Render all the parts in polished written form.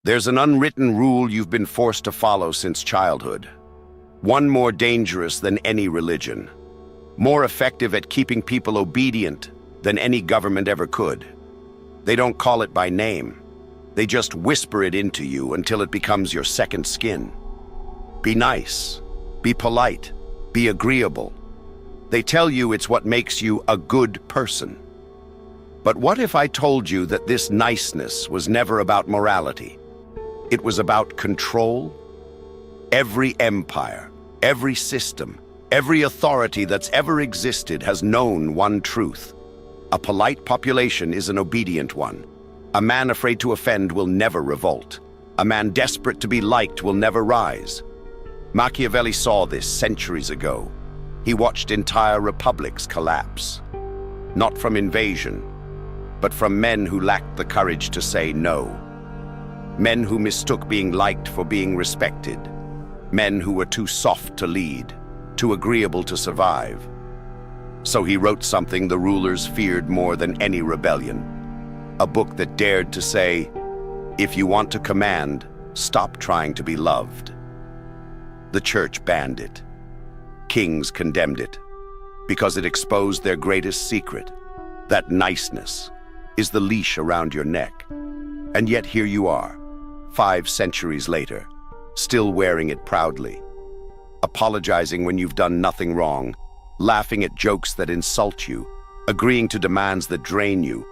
There's an unwritten rule you've been forced to follow since childhood. One more dangerous than any religion. More effective at keeping people obedient than any government ever could. They don't call it by name. They just whisper it into you until it becomes your second skin. Be nice. Be polite. Be agreeable. They tell you it's what makes you a good person. But what if I told you that this niceness was never about morality? It was about control? Every empire, every system, every authority that's ever existed has known one truth. A polite population is an obedient one. A man afraid to offend will never revolt. A man desperate to be liked will never rise. Machiavelli saw this centuries ago. He watched entire republics collapse. Not from invasion, but from men who lacked the courage to say no. Men who mistook being liked for being respected. Men who were too soft to lead, too agreeable to survive. So he wrote something the rulers feared more than any rebellion. A book that dared to say, if you want to command, stop trying to be loved. The church banned it. Kings condemned it, because it exposed their greatest secret. That niceness is the leash around your neck. And yet here you are, 5 centuries later, still wearing it proudly. Apologizing when you've done nothing wrong, laughing at jokes that insult you, agreeing to demands that drain you,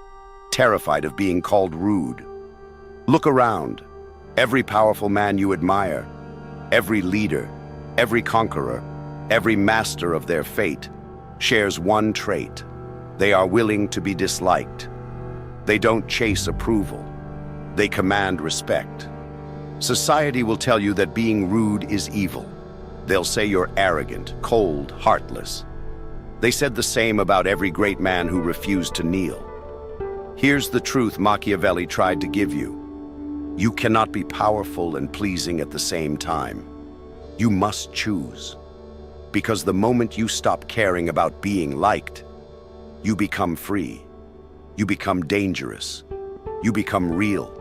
terrified of being called rude. Look around. Every powerful man you admire, every leader, every conqueror, every master of their fate, shares one trait. They are willing to be disliked. They don't chase approval. They command respect. Society will tell you that being rude is evil. They'll say you're arrogant, cold, heartless. They said the same about every great man who refused to kneel. Here's the truth Machiavelli tried to give you. You cannot be powerful and pleasing at the same time. You must choose. Because the moment you stop caring about being liked, you become free. You become dangerous. You become real.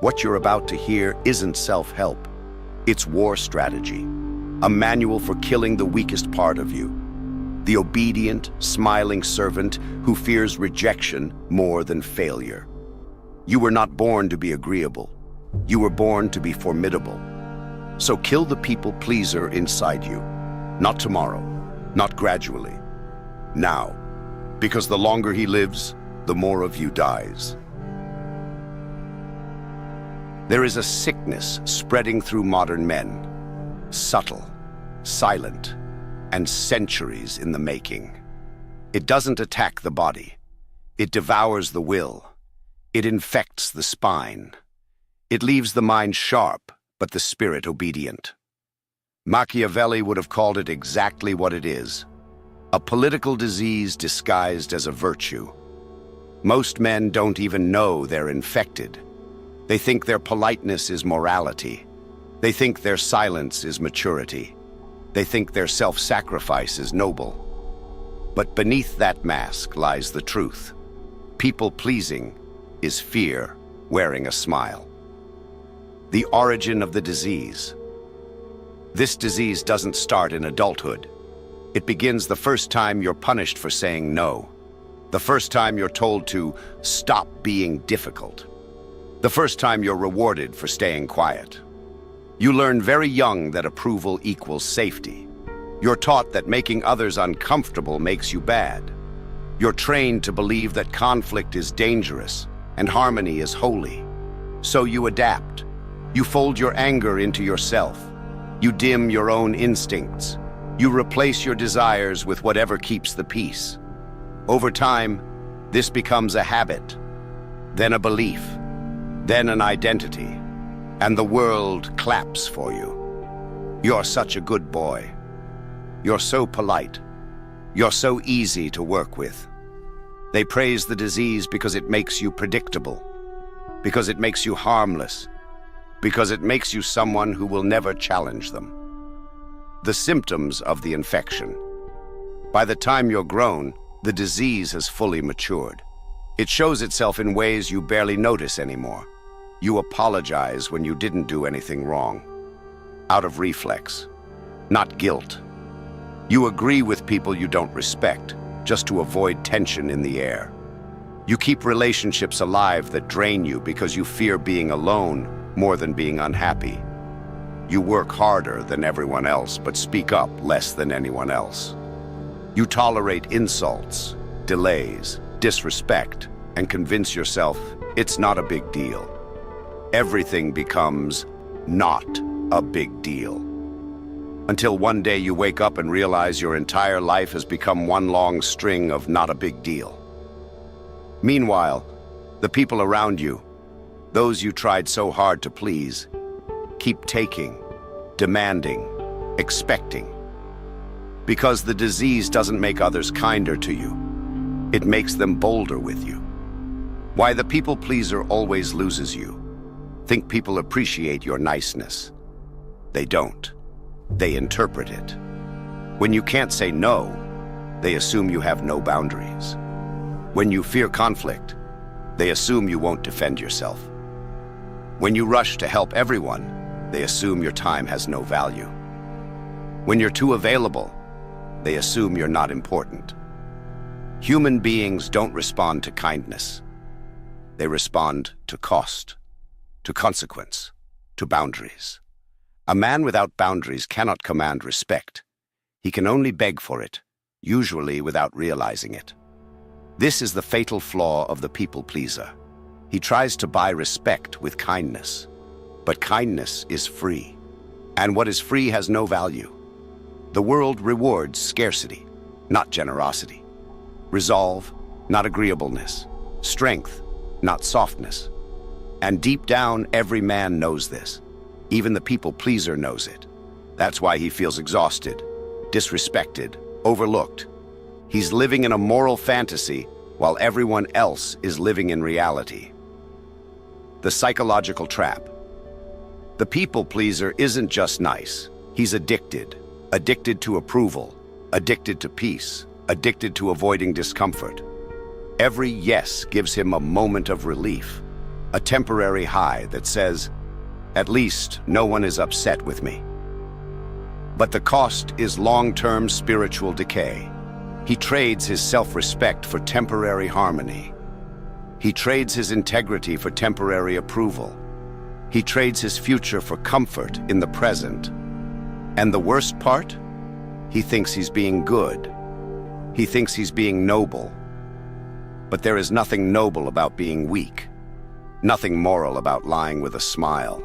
What you're about to hear isn't self-help. It's war strategy. A manual for killing the weakest part of you. The obedient, smiling servant who fears rejection more than failure. You were not born to be agreeable. You were born to be formidable. So kill the people pleaser inside you. Not tomorrow, not gradually. Now, because the longer he lives, the more of you dies. There is a sickness spreading through modern men. Subtle, silent, and centuries in the making. It doesn't attack the body. It devours the will. It infects the spine. It leaves the mind sharp, but the spirit obedient. Machiavelli would have called it exactly what it is. A political disease disguised as a virtue. Most men don't even know they're infected. They think their politeness is morality. They think their silence is maturity. They think their self-sacrifice is noble. But beneath that mask lies the truth. People-pleasing is fear wearing a smile. The origin of the disease. This disease doesn't start in adulthood. It begins the first time you're punished for saying no. The first time you're told to stop being difficult. The first time you're rewarded for staying quiet. You learn very young that approval equals safety. You're taught that making others uncomfortable makes you bad. You're trained to believe that conflict is dangerous and harmony is holy. So you adapt. You fold your anger into yourself. You dim your own instincts. You replace your desires with whatever keeps the peace. Over time, this becomes a habit, then a belief, then an identity, and the world claps for you. You're such a good boy. You're so polite. You're so easy to work with. They praise the disease because it makes you predictable, because it makes you harmless, because it makes you someone who will never challenge them. The symptoms of the infection. By the time you're grown, the disease has fully matured. It shows itself in ways you barely notice anymore. You apologize when you didn't do anything wrong, out of reflex, not guilt. You agree with people you don't respect, just to avoid tension in the air. You keep relationships alive that drain you because you fear being alone more than being unhappy. You work harder than everyone else, but speak up less than anyone else. You tolerate insults, delays, disrespect, and convince yourself it's not a big deal. Everything becomes not a big deal. Until one day you wake up and realize your entire life has become one long string of not a big deal. Meanwhile, the people around you, those you tried so hard to please, keep taking, demanding, expecting. Because the disease doesn't make others kinder to you. It makes them bolder with you. Why the people pleaser always loses you. Think people appreciate your niceness. They don't. They interpret it. When you can't say no, they assume you have no boundaries. When you fear conflict, they assume you won't defend yourself. When you rush to help everyone, they assume your time has no value. When you're too available, they assume you're not important. Human beings don't respond to kindness. They respond to cost, to consequence, to boundaries. A man without boundaries cannot command respect. He can only beg for it, usually without realizing it. This is the fatal flaw of the people pleaser. He tries to buy respect with kindness. But kindness is free. And what is free has no value. The world rewards scarcity, not generosity. Resolve, not agreeableness. Strength, not softness. And deep down, every man knows this. Even the people pleaser knows it. That's why he feels exhausted, disrespected, overlooked. He's living in a moral fantasy while everyone else is living in reality. The psychological trap. The people pleaser isn't just nice. He's addicted. Addicted to approval. Addicted to peace. Addicted to avoiding discomfort. Every yes gives him a moment of relief. A temporary high that says, at least no one is upset with me. But the cost is long-term spiritual decay. He trades his self-respect for temporary harmony. He trades his integrity for temporary approval. He trades his future for comfort in the present. And the worst part? He thinks he's being good. He thinks he's being noble. But there is nothing noble about being weak. Nothing moral about lying with a smile.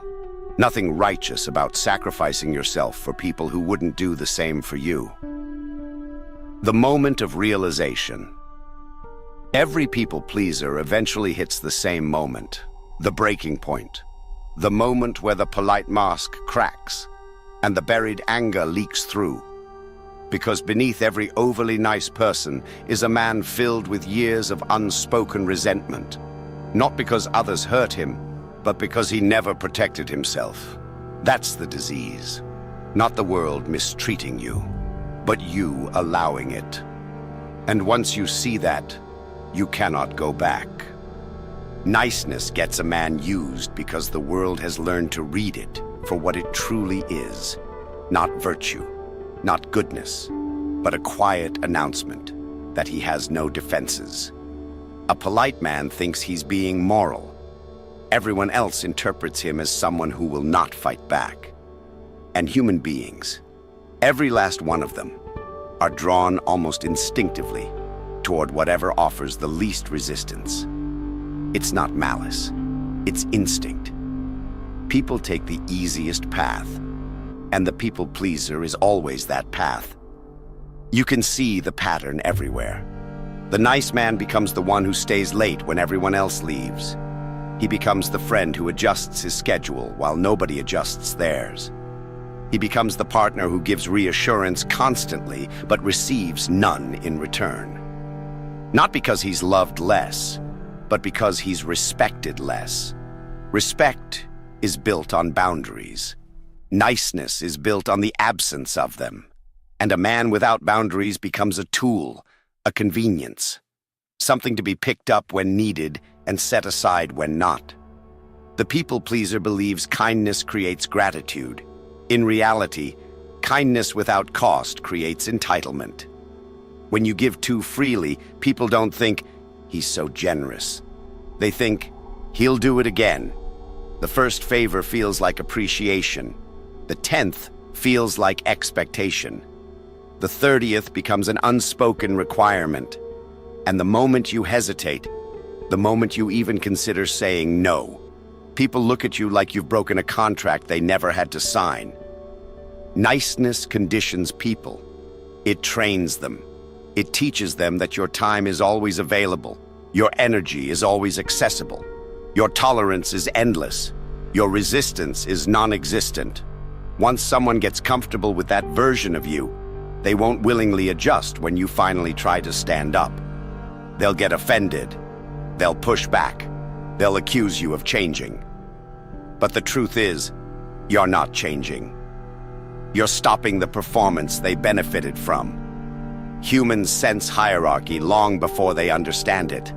Nothing righteous about sacrificing yourself for people who wouldn't do the same for you. The moment of realization. Every people pleaser eventually hits the same moment, the breaking point. The moment where the polite mask cracks and the buried anger leaks through. Because beneath every overly nice person is a man filled with years of unspoken resentment. Not because others hurt him, but because he never protected himself. That's the disease. Not the world mistreating you, but you allowing it. And once you see that, you cannot go back. Niceness gets a man used because the world has learned to read it for what it truly is. Not virtue, not goodness, but a quiet announcement that he has no defenses. A polite man thinks he's being moral. Everyone else interprets him as someone who will not fight back. And human beings, every last one of them, are drawn almost instinctively toward whatever offers the least resistance. It's not malice, it's instinct. People take the easiest path, and the people pleaser is always that path. You can see the pattern everywhere. The nice man becomes the one who stays late when everyone else leaves. He becomes the friend who adjusts his schedule while nobody adjusts theirs. He becomes the partner who gives reassurance constantly but receives none in return. Not because he's loved less, but because he's respected less. Respect is built on boundaries. Niceness is built on the absence of them. And a man without boundaries becomes a tool, a convenience, something to be picked up when needed and set aside when not. The people pleaser believes kindness creates gratitude. In reality, kindness without cost creates entitlement. When you give too freely, people don't think, "He's so generous." They think, "He'll do it again." The first favor feels like appreciation. The 10th feels like expectation. The 30th becomes an unspoken requirement. And the moment you hesitate, the moment you even consider saying no, people look at you like you've broken a contract they never had to sign. Niceness conditions people. It trains them. It teaches them that your time is always available. Your energy is always accessible. Your tolerance is endless. Your resistance is non-existent. Once someone gets comfortable with that version of you, they won't willingly adjust when you finally try to stand up. They'll get offended. They'll push back. They'll accuse you of changing. But the truth is, you're not changing. You're stopping the performance they benefited from. Humans sense hierarchy long before they understand it.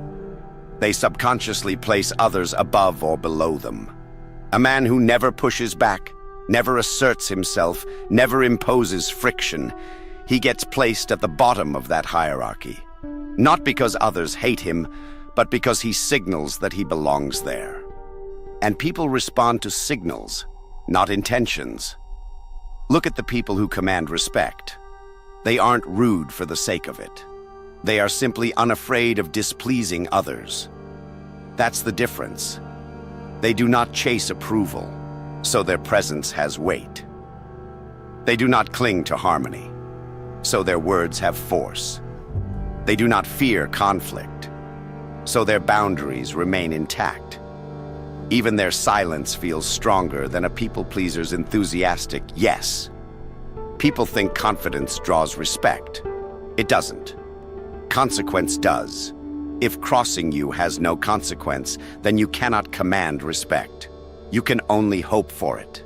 They subconsciously place others above or below them. A man who never pushes back, never asserts himself, never imposes friction, he gets placed at the bottom of that hierarchy. Not because others hate him, but because he signals that he belongs there. And people respond to signals, not intentions. Look at the people who command respect. They aren't rude for the sake of it. They are simply unafraid of displeasing others. That's the difference. They do not chase approval, so their presence has weight. They do not cling to harmony, so their words have force. They do not fear conflict, so their boundaries remain intact. Even their silence feels stronger than a people-pleaser's enthusiastic yes. People think confidence draws respect. It doesn't. Consequence does. If crossing you has no consequence, then you cannot command respect. You can only hope for it.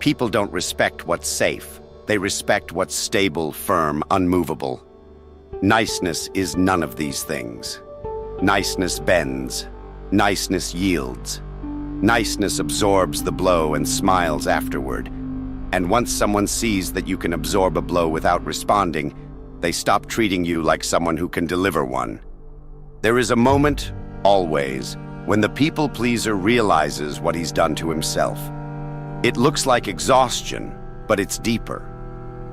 People don't respect what's safe. They respect what's stable, firm, unmovable. Niceness is none of these things. Niceness bends. Niceness yields. Niceness absorbs the blow and smiles afterward. And once someone sees that you can absorb a blow without responding, they stop treating you like someone who can deliver one. There is a moment, always, when the people-pleaser realizes what he's done to himself. It looks like exhaustion, but it's deeper.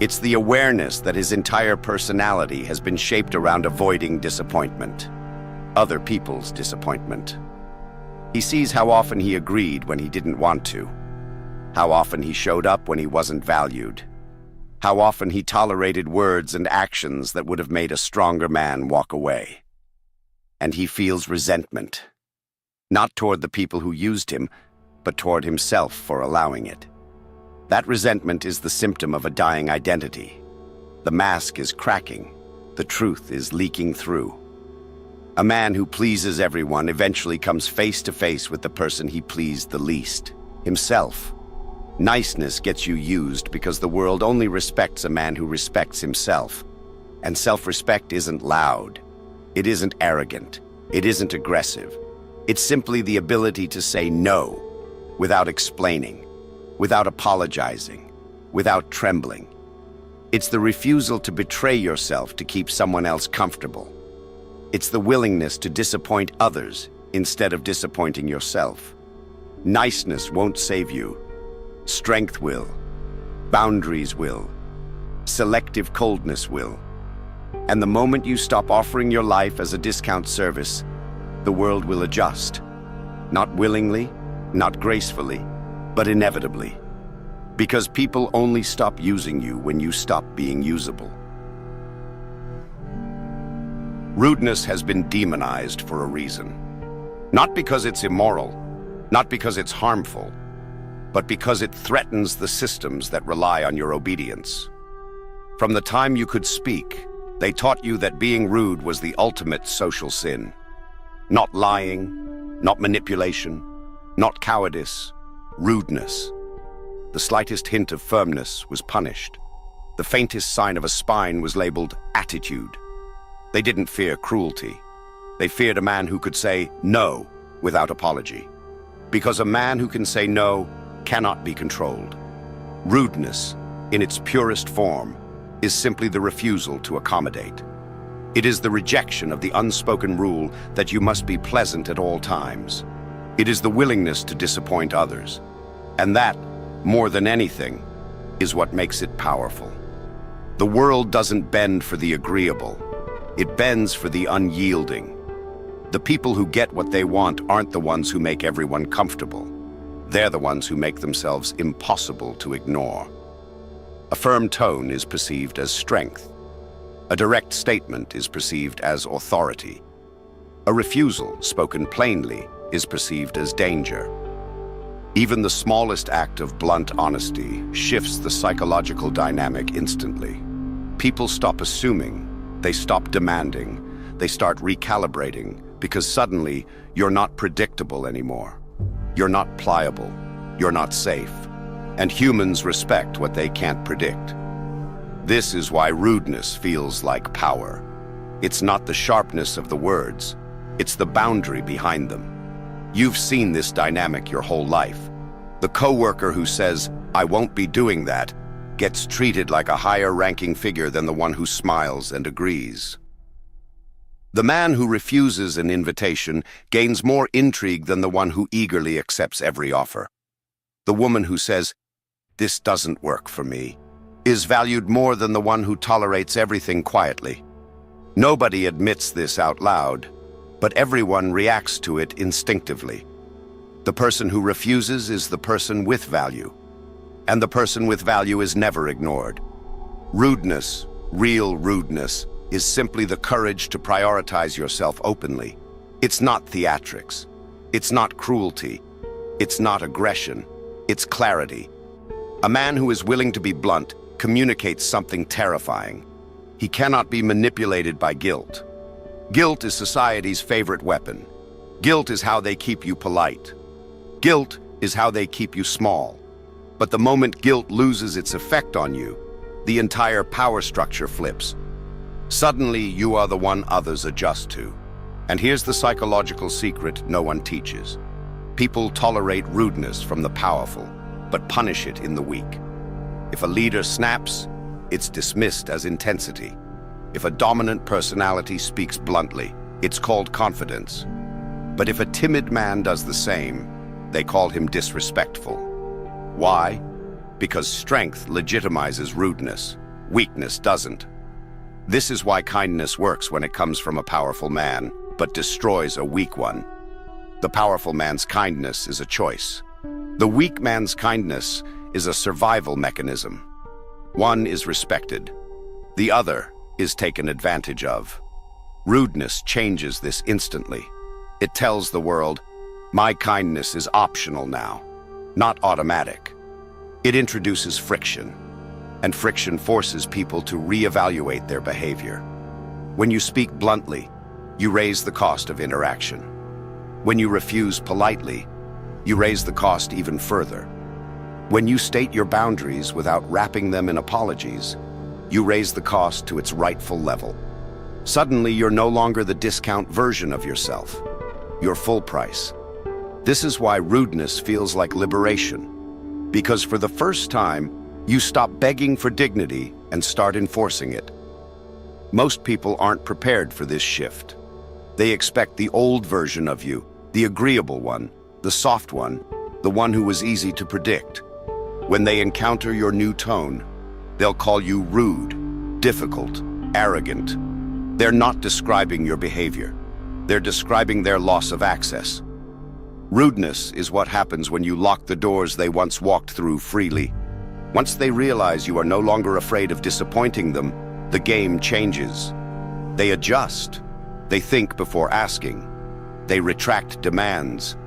It's the awareness that his entire personality has been shaped around avoiding disappointment. Other people's disappointment. He sees how often he agreed when he didn't want to. How often he showed up when he wasn't valued. How often he tolerated words and actions that would have made a stronger man walk away. And he feels resentment. Not toward the people who used him, but toward himself for allowing it. That resentment is the symptom of a dying identity. The mask is cracking. The truth is leaking through. A man who pleases everyone eventually comes face to face with the person he pleased the least, himself. Niceness gets you used because the world only respects a man who respects himself. And self-respect isn't loud. It isn't arrogant. It isn't aggressive. It's simply the ability to say no without explaining, without apologizing, without trembling. It's the refusal to betray yourself to keep someone else comfortable. It's the willingness to disappoint others instead of disappointing yourself. Niceness won't save you. Strength will. Boundaries will. Selective coldness will. And the moment you stop offering your life as a discount service, the world will adjust. Not willingly, not gracefully, but inevitably. Because people only stop using you when you stop being usable. Rudeness has been demonized for a reason. Not because it's immoral, not because it's harmful, but because it threatens the systems that rely on your obedience. From the time you could speak, they taught you that being rude was the ultimate social sin. Not lying, not manipulation, not cowardice, rudeness. The slightest hint of firmness was punished. The faintest sign of a spine was labeled attitude. They didn't fear cruelty. They feared a man who could say no without apology. because a man who can say no cannot be controlled. Rudeness, in its purest form, is simply the refusal to accommodate. It is the rejection of the unspoken rule that you must be pleasant at all times. It is the willingness to disappoint others. And that, more than anything, is what makes it powerful. The world doesn't bend for the agreeable. It bends for the unyielding. The people who get what they want aren't the ones who make everyone comfortable. They're the ones who make themselves impossible to ignore. A firm tone is perceived as strength. A direct statement is perceived as authority. A refusal, spoken plainly, is perceived as danger. Even the smallest act of blunt honesty shifts the psychological dynamic instantly. People stop assuming, they stop demanding, they start recalibrating, because suddenly you're not predictable anymore. You're not pliable, you're not safe, and humans respect what they can't predict. This is why rudeness feels like power. It's not the sharpness of the words, it's the boundary behind them. You've seen this dynamic your whole life. The coworker who says, "I won't be doing that," gets treated like a higher-ranking figure than the one who smiles and agrees. The man who refuses an invitation gains more intrigue than the one who eagerly accepts every offer. The woman who says, "This doesn't work for me," is valued more than the one who tolerates everything quietly. Nobody admits this out loud, but everyone reacts to it instinctively. The person who refuses is the person with value, and the person with value is never ignored. Rudeness, real rudeness, is simply the courage to prioritize yourself openly. It's not theatrics. It's not cruelty. It's not aggression. It's clarity. A man who is willing to be blunt communicates something terrifying. He cannot be manipulated by guilt. Guilt is society's favorite weapon. Guilt is how they keep you polite. Guilt is how they keep you small. But the moment guilt loses its effect on you, the entire power structure flips. Suddenly, you are the one others adjust to. And here's the psychological secret no one teaches. People tolerate rudeness from the powerful, but punish it in the weak. If a leader snaps, it's dismissed as intensity. If a dominant personality speaks bluntly, it's called confidence. But if a timid man does the same, they call him disrespectful. Why? Because strength legitimizes rudeness. Weakness doesn't. This is why kindness works when it comes from a powerful man, but destroys a weak one. The powerful man's kindness is a choice. The weak man's kindness is a survival mechanism. One is respected. The other is taken advantage of. Rudeness changes this instantly. It tells the world, my kindness is optional now, not automatic. It introduces friction, and friction forces people to reevaluate their behavior. When you speak bluntly, you raise the cost of interaction. When you refuse politely, you raise the cost even further. When you state your boundaries without wrapping them in apologies, you raise the cost to its rightful level. Suddenly, you're no longer the discount version of yourself. You're full price. This is why rudeness feels like liberation, because for the first time, you stop begging for dignity and start enforcing it. Most people aren't prepared for this shift. They expect the old version of you, the agreeable one, the soft one, the one who was easy to predict. When they encounter your new tone, they'll call you rude, difficult, arrogant. They're not describing your behavior. They're describing their loss of access. Rudeness is what happens when you lock the doors they once walked through freely. Once they realize you are no longer afraid of disappointing them, the game changes. They adjust. They think before asking. They retract demands.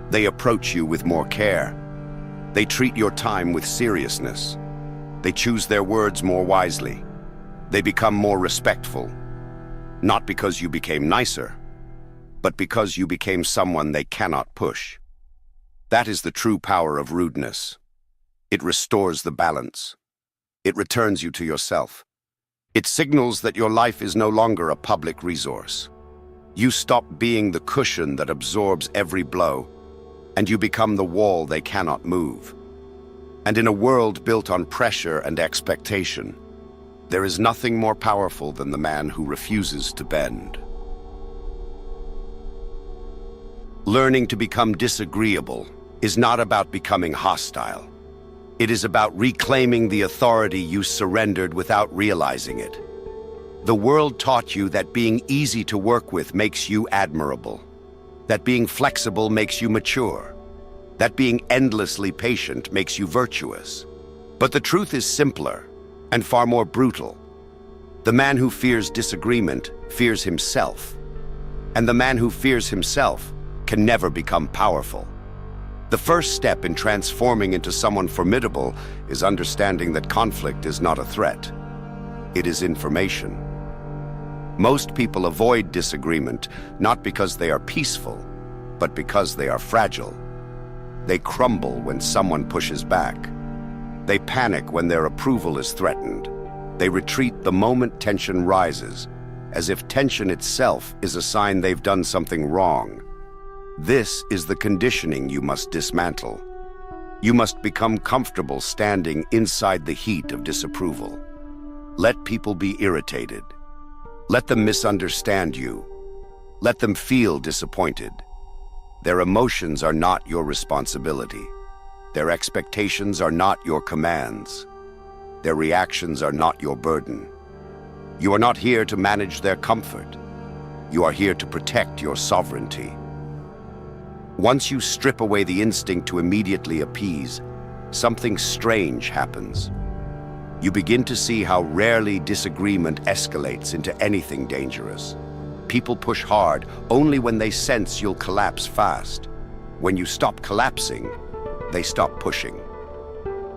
They approach you with more care. They treat your time with seriousness. They choose their words more wisely. They become more respectful. Not because you became nicer, but because you became someone they cannot push. That is the true power of rudeness. It restores the balance. It returns you to yourself. It signals that your life is no longer a public resource. You stop being the cushion that absorbs every blow, and you become the wall they cannot move. And in a world built on pressure and expectation, there is nothing more powerful than the man who refuses to bend. Learning to become disagreeable is not about becoming hostile. It is about reclaiming the authority you surrendered without realizing it. The world taught you that being easy to work with makes you admirable, that being flexible makes you mature, that being endlessly patient makes you virtuous. But the truth is simpler and far more brutal. The man who fears disagreement fears himself, and the man who fears himself can never become powerful. The first step in transforming into someone formidable is understanding that conflict is not a threat. It is information. Most people avoid disagreement not because they are peaceful, but because they are fragile. They crumble when someone pushes back. They panic when their approval is threatened. They retreat the moment tension rises, as if tension itself is a sign they've done something wrong. This is the conditioning you must dismantle. You must become comfortable standing inside the heat of disapproval. Let people be irritated. Let them misunderstand you. Let them feel disappointed. Their emotions are not your responsibility. Their expectations are not your commands. Their reactions are not your burden. You are not here to manage their comfort. You are here to protect your sovereignty. Once you strip away the instinct to immediately appease, something strange happens. You begin to see how rarely disagreement escalates into anything dangerous. People push hard only when they sense you'll collapse fast. When you stop collapsing, they stop pushing.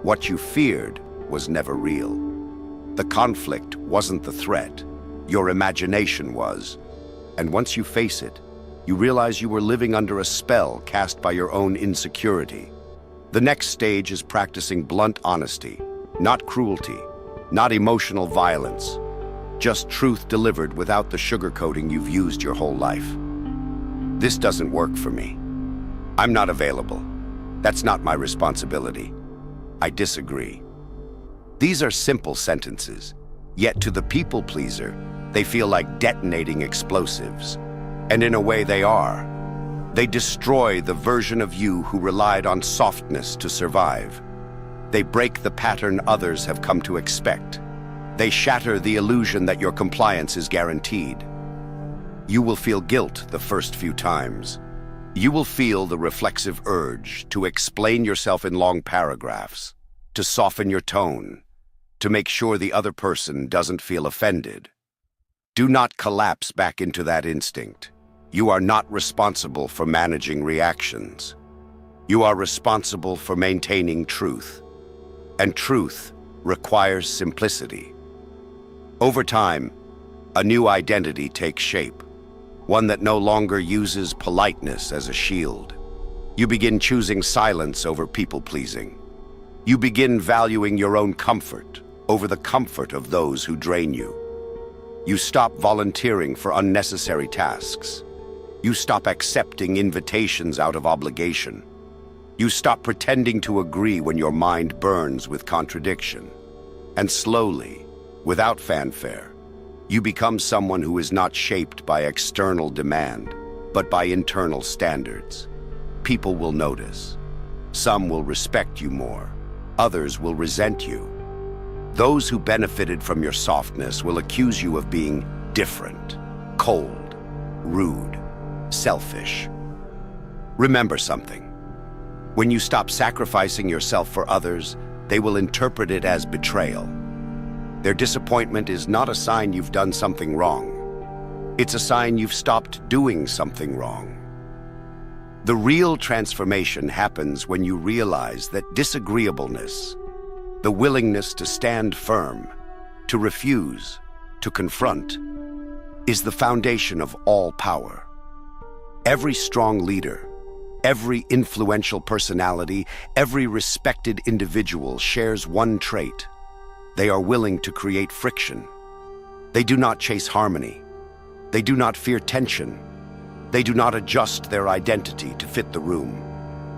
What you feared was never real. The conflict wasn't the threat. Your imagination was. And once you face it, you realize you were living under a spell cast by your own insecurity. The next stage is practicing blunt honesty, not cruelty, not emotional violence, just truth delivered without the sugarcoating you've used your whole life. This doesn't work for me. I'm not available. That's not my responsibility. I disagree. These are simple sentences, yet to the people pleaser, they feel like detonating explosives. And in a way they are. They destroy the version of you who relied on softness to survive. They break the pattern others have come to expect. They shatter the illusion that your compliance is guaranteed. You will feel guilt the first few times. You will feel the reflexive urge to explain yourself in long paragraphs, to soften your tone, to make sure the other person doesn't feel offended. Do not collapse back into that instinct. You are not responsible for managing reactions. You are responsible for maintaining truth. And truth requires simplicity. Over time, a new identity takes shape, one that no longer uses politeness as a shield. You begin choosing silence over people-pleasing. You begin valuing your own comfort over the comfort of those who drain you. You stop volunteering for unnecessary tasks. You stop accepting invitations out of obligation. You stop pretending to agree when your mind burns with contradiction. And slowly, without fanfare, you become someone who is not shaped by external demand, but by internal standards. People will notice. Some will respect you more. Others will resent you. Those who benefited from your softness will accuse you of being different, cold, rude, selfish. Remember something. When you stop sacrificing yourself for others, they will interpret it as betrayal. Their disappointment is not a sign you've done something wrong. It's a sign you've stopped doing something wrong. The real transformation happens when you realize that disagreeableness, the willingness to stand firm, to refuse, to confront, is the foundation of all power. Every strong leader, every influential personality, every respected individual shares one trait. They are willing to create friction. They do not chase harmony. They do not fear tension. They do not adjust their identity to fit the room.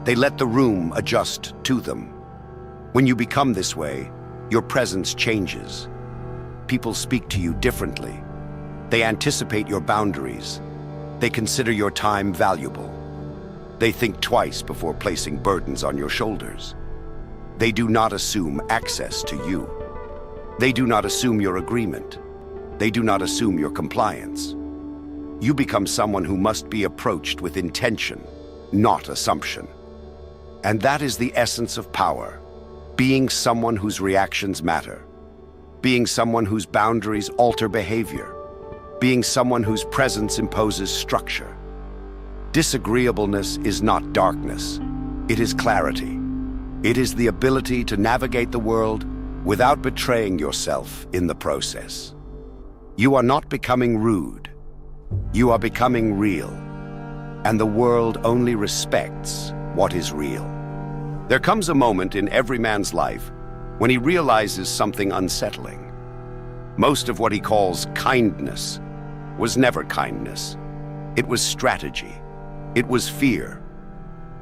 They let the room adjust to them. When you become this way, your presence changes. People speak to you differently. They anticipate your boundaries. They consider your time valuable. They think twice before placing burdens on your shoulders. They do not assume access to you. They do not assume your agreement. They do not assume your compliance. You become someone who must be approached with intention, not assumption. And that is the essence of power, being someone whose reactions matter, being someone whose boundaries alter behavior, being someone whose presence imposes structure. Disagreeableness is not darkness, it is clarity. It is the ability to navigate the world without betraying yourself in the process. You are not becoming rude, you are becoming real, and the world only respects what is real. There comes a moment in every man's life when he realizes something unsettling. Most of what he calls kindness was never kindness. It was strategy. It was fear.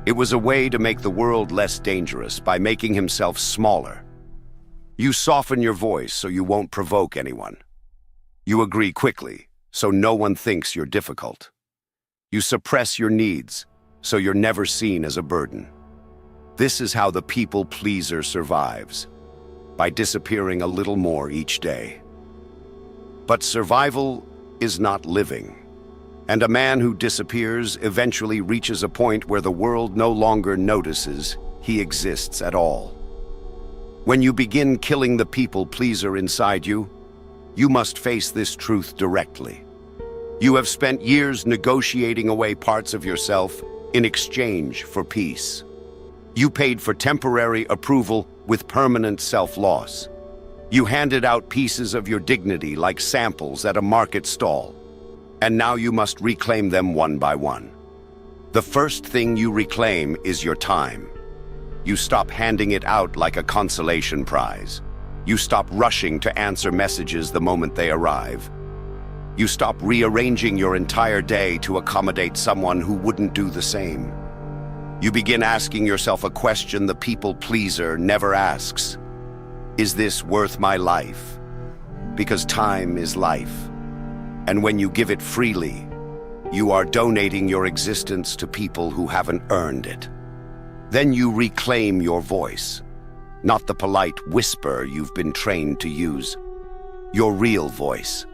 It was a way to make the world less dangerous by making himself smaller. You soften your voice so you won't provoke anyone. You agree quickly so no one thinks you're difficult. You suppress your needs so you're never seen as a burden. This is how the people pleaser survives, by disappearing a little more each day. But survival is not living, and a man who disappears eventually reaches a point where the world no longer notices he exists at all. When you begin killing the people pleaser inside you, you must face this truth directly. You have spent years negotiating away parts of yourself in exchange for peace. You paid for temporary approval with permanent self-loss. You handed out pieces of your dignity like samples at a market stall, and now you must reclaim them one by one. The first thing you reclaim is your time. You stop handing it out like a consolation prize. You stop rushing to answer messages the moment they arrive. You stop rearranging your entire day to accommodate someone who wouldn't do the same. You begin asking yourself a question the people pleaser never asks. Is this worth my life? Because time is life. And when you give it freely, you are donating your existence to people who haven't earned it. Then you reclaim your voice, not the polite whisper you've been trained to use. Your real voice,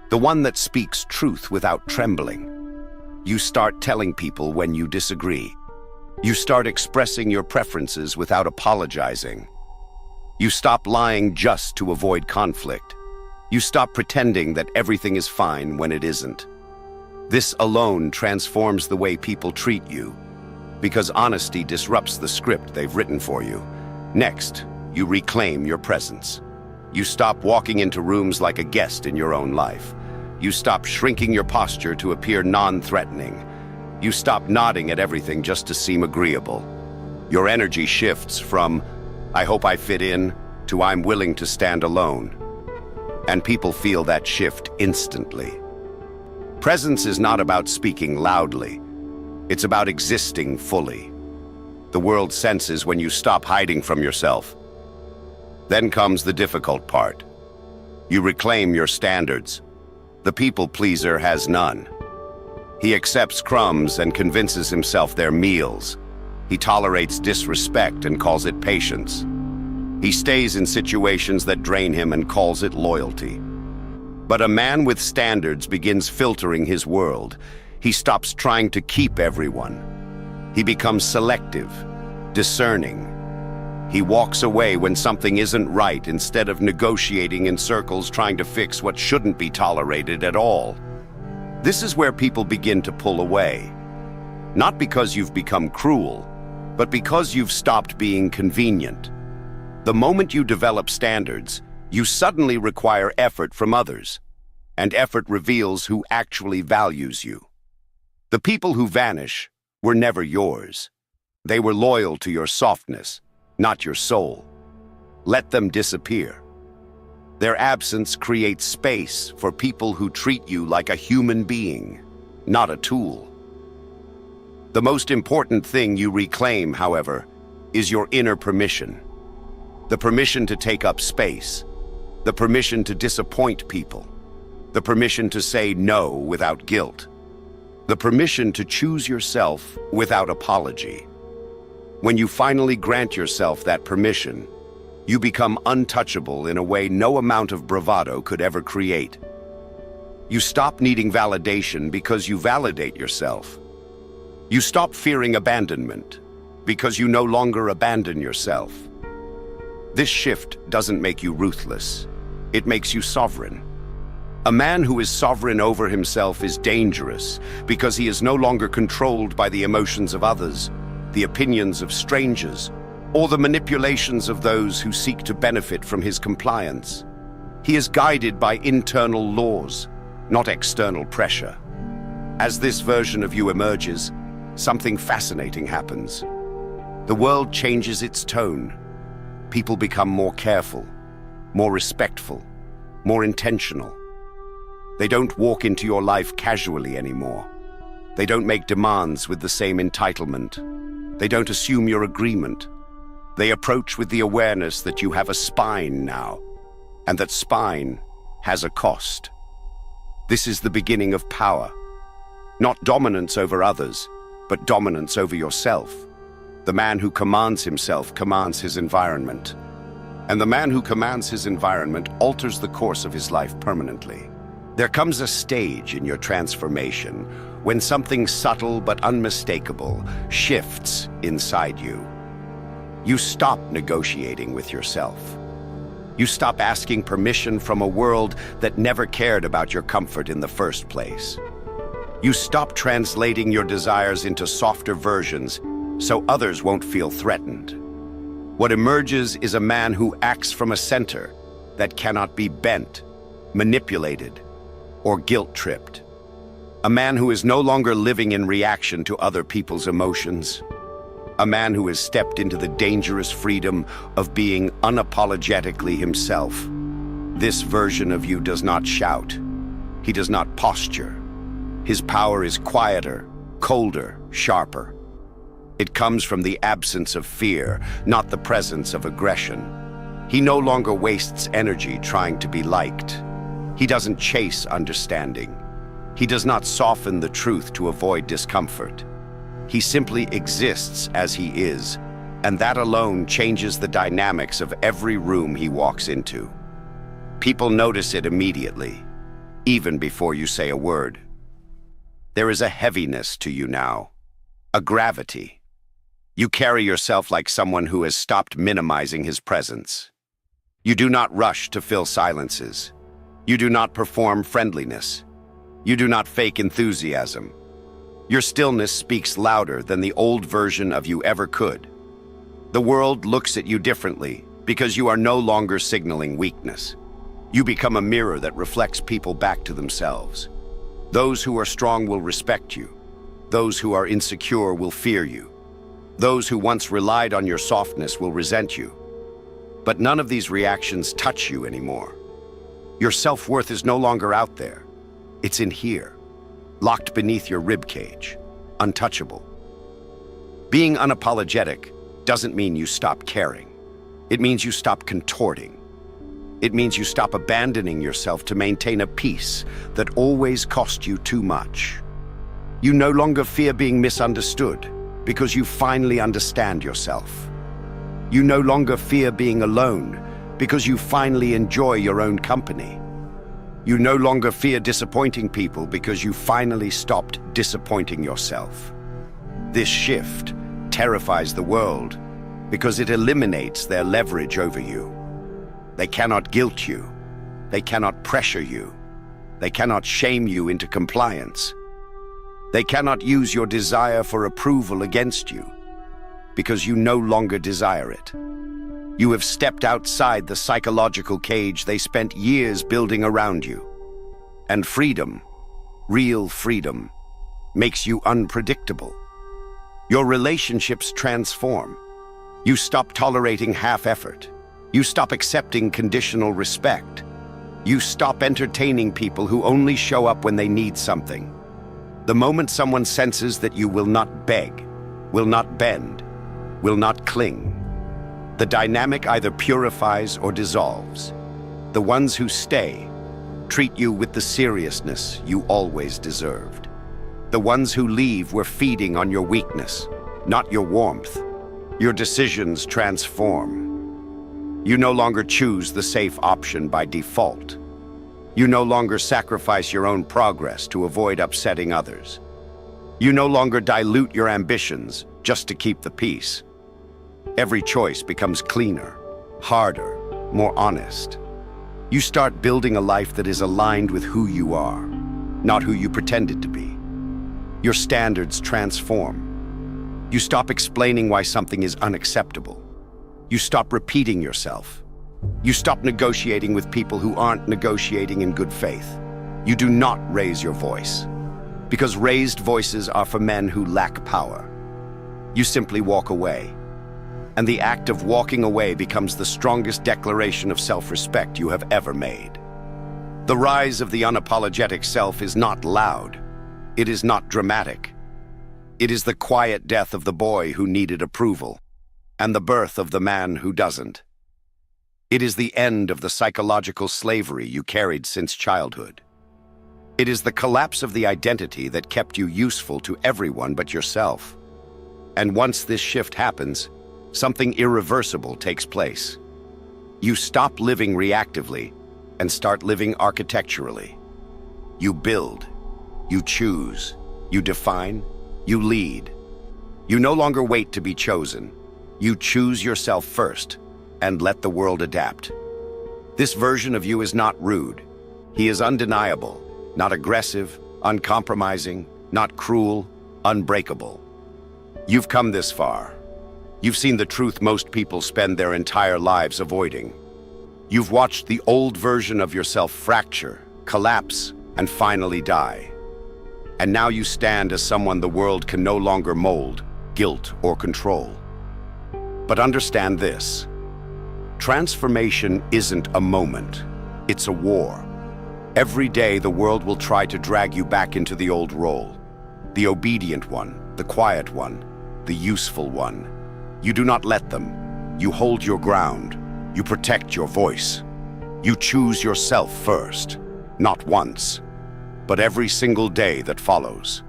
the one that speaks truth without trembling. You start telling people when you disagree. You start expressing your preferences without apologizing. You stop lying just to avoid conflict. You stop pretending that everything is fine when it isn't. This alone transforms the way people treat you, because honesty disrupts the script they've written for you. Next, you reclaim your presence. You stop walking into rooms like a guest in your own life. You stop shrinking your posture to appear non-threatening. You stop nodding at everything just to seem agreeable. Your energy shifts from, I hope I fit in, to I'm willing to stand alone. And people feel that shift instantly. Presence is not about speaking loudly. It's about existing fully. The world senses when you stop hiding from yourself. Then comes the difficult part. You reclaim your standards. The people pleaser has none. He accepts crumbs and convinces himself they're meals. He tolerates disrespect and calls it patience. He stays in situations that drain him and calls it loyalty. But a man with standards begins filtering his world. He stops trying to keep everyone. He becomes selective, discerning. He walks away when something isn't right instead of negotiating in circles trying to fix what shouldn't be tolerated at all. This is where people begin to pull away. Not because you've become cruel, but because you've stopped being convenient. The moment you develop standards, you suddenly require effort from others, and effort reveals who actually values you. The people who vanish were never yours. They were loyal to your softness, not your soul. Let them disappear. Their absence creates space for people who treat you like a human being, not a tool. The most important thing you reclaim, however, is your inner permission. The permission to take up space. The permission to disappoint people. The permission to say no without guilt. The permission to choose yourself without apology. When you finally grant yourself that permission, you become untouchable in a way no amount of bravado could ever create. You stop needing validation because you validate yourself. You stop fearing abandonment because you no longer abandon yourself. This shift doesn't make you ruthless. It makes you sovereign. A man who is sovereign over himself is dangerous because he is no longer controlled by the emotions of others, the opinions of strangers, or the manipulations of those who seek to benefit from his compliance. He is guided by internal laws, not external pressure. As this version of you emerges, something fascinating happens. The world changes its tone. People become more careful, more respectful, more intentional. They don't walk into your life casually anymore. They don't make demands with the same entitlement. They don't assume your agreement. They approach with the awareness that you have a spine now, and that spine has a cost. This is the beginning of power. Not dominance over others, but dominance over yourself. The man who commands himself commands his environment. And the man who commands his environment alters the course of his life permanently. There comes a stage in your transformation when something subtle but unmistakable shifts inside you. You stop negotiating with yourself. You stop asking permission from a world that never cared about your comfort in the first place. You stop translating your desires into softer versions so others won't feel threatened. What emerges is a man who acts from a center that cannot be bent, manipulated, or guilt-tripped. A man who is no longer living in reaction to other people's emotions. A man who has stepped into the dangerous freedom of being unapologetically himself. This version of you does not shout. He does not posture. His power is quieter, colder, sharper. It comes from the absence of fear, not the presence of aggression. He no longer wastes energy trying to be liked. He doesn't chase understanding. He does not soften the truth to avoid discomfort. He simply exists as he is, and that alone changes the dynamics of every room he walks into. People notice it immediately, even before you say a word. There is a heaviness to you now, a gravity. You carry yourself like someone who has stopped minimizing his presence. You do not rush to fill silences. You do not perform friendliness. You do not fake enthusiasm. Your stillness speaks louder than the old version of you ever could. The world looks at you differently because you are no longer signaling weakness. You become a mirror that reflects people back to themselves. Those who are strong will respect you. Those who are insecure will fear you. Those who once relied on your softness will resent you. But none of these reactions touch you anymore. Your self-worth is no longer out there. It's in here, locked beneath your ribcage, untouchable. Being unapologetic doesn't mean you stop caring. It means you stop contorting. It means you stop abandoning yourself to maintain a peace that always cost you too much. You no longer fear being misunderstood because you finally understand yourself. You no longer fear being alone because you finally enjoy your own company. You no longer fear disappointing people because you finally stopped disappointing yourself. This shift terrifies the world because it eliminates their leverage over you. They cannot guilt you. They cannot pressure you. They cannot shame you into compliance. They cannot use your desire for approval against you because you no longer desire it. You have stepped outside the psychological cage they spent years building around you. And freedom, real freedom, makes you unpredictable. Your relationships transform. You stop tolerating half-effort. You stop accepting conditional respect. You stop entertaining people who only show up when they need something. The moment someone senses that you will not beg, will not bend, will not cling, the dynamic either purifies or dissolves. The ones who stay treat you with the seriousness you always deserved. The ones who leave were feeding on your weakness, not your warmth. Your decisions transform. You no longer choose the safe option by default. You no longer sacrifice your own progress to avoid upsetting others. You no longer dilute your ambitions just to keep the peace. Every choice becomes cleaner, harder, more honest. You start building a life that is aligned with who you are, not who you pretended to be. Your standards transform. You stop explaining why something is unacceptable. You stop repeating yourself. You stop negotiating with people who aren't negotiating in good faith. You do not raise your voice, because raised voices are for men who lack power. You simply walk away, and the act of walking away becomes the strongest declaration of self-respect you have ever made. The rise of the unapologetic self is not loud. It is not dramatic. It is the quiet death of the boy who needed approval, and the birth of the man who doesn't. It is the end of the psychological slavery you carried since childhood. It is the collapse of the identity that kept you useful to everyone but yourself. And once this shift happens, something irreversible takes place. You stop living reactively and start living architecturally. You build, you choose, you define, you lead. You no longer wait to be chosen. You choose yourself first and let the world adapt. This version of you is not rude. He is undeniable, not aggressive, uncompromising, not cruel, unbreakable. You've come this far. You've seen the truth most people spend their entire lives avoiding. You've watched the old version of yourself fracture, collapse, and finally die. And now you stand as someone the world can no longer mold, guilt, or control. But understand this. Transformation isn't a moment. It's a war. Every day the world will try to drag you back into the old role. The obedient one, the quiet one, the useful one. You do not let them. You hold your ground. You protect your voice. You choose yourself first, not once, but every single day that follows.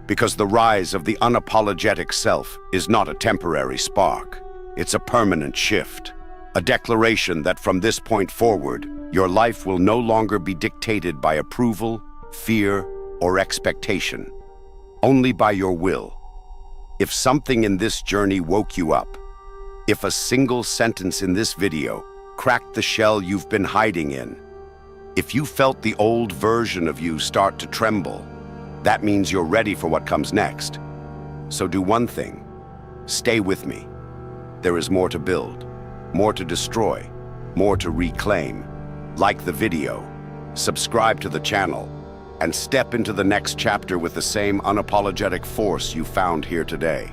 Because the rise of the unapologetic self is not a temporary spark. It's a permanent shift. A declaration that from this point forward, your life will no longer be dictated by approval, fear, or expectation, only by your will. If something in this journey woke you up, if a single sentence in this video cracked the shell you've been hiding in, if you felt the old version of you start to tremble, that means you're ready for what comes next. So do one thing. Stay with me. There is more to build, more to destroy, more to reclaim. Like the video, subscribe to the channel, and step into the next chapter with the same unapologetic force you found here today.